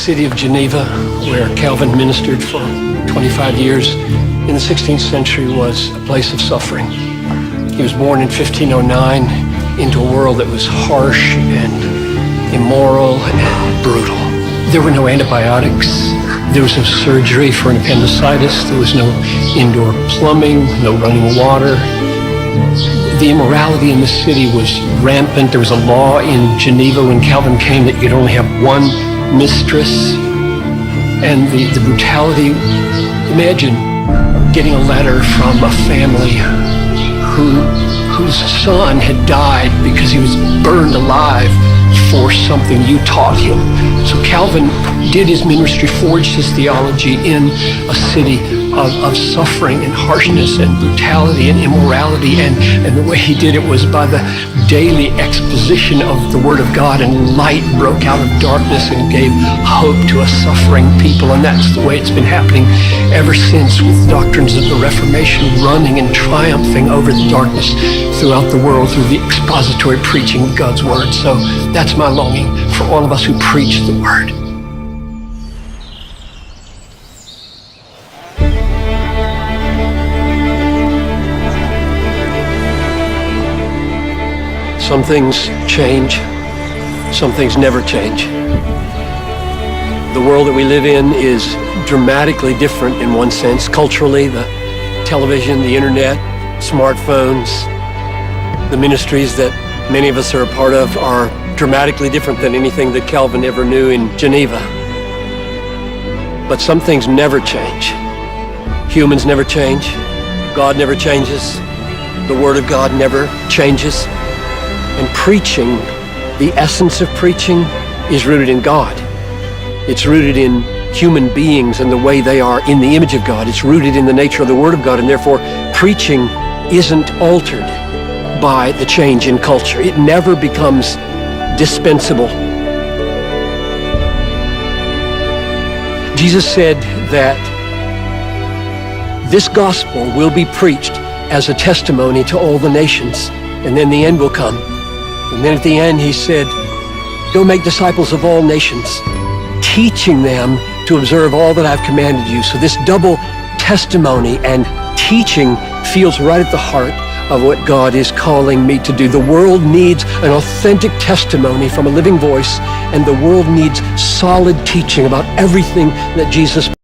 city of Geneva, where Calvin ministered for 25 years in the 16th century, was a place of suffering. He was born in 1509 into a world that was harsh and immoral and brutal. There were no antibiotics. There was no surgery for an appendicitis. There was no indoor plumbing, no running water. The immorality in the city was rampant. There was a law in Geneva when Calvin came that you could only have one mistress. And the brutality, imagine getting a letter from a family whose son had died because he was burned alive for something you taught him. So Calvin did his ministry, forged his theology in a city of suffering and harshness and brutality and immorality, and the way he did it was by the daily exposition of the Word of God, and light broke out of darkness and gave hope to a suffering people. And that's the way it's been happening ever since, with doctrines of the Reformation running and triumphing over the darkness throughout the world through the expository preaching of God's Word. So that's my longing for all of us who preach the Word. Some things change, some things never change. The world that we live in is dramatically different in one sense. Culturally, the television, the internet, smartphones, the ministries that many of us are a part of are dramatically different than anything that Calvin ever knew in Geneva. But some things never change. Humans never change. God never changes. The Word of God never changes. And preaching, the essence of preaching, is rooted in God. It's rooted in human beings and the way they are in the image of God. It's rooted in the nature of the Word of God, and therefore preaching isn't altered by the change in culture. It never becomes dispensable. Jesus said that this gospel will be preached as a testimony to all the nations, and then the end will come. And then at the end, he said, go make disciples of all nations, teaching them to observe all that I've commanded you. So this double testimony and teaching feels right at the heart of what God is calling me to do. The world needs an authentic testimony from a living voice, and the world needs solid teaching about everything that Jesus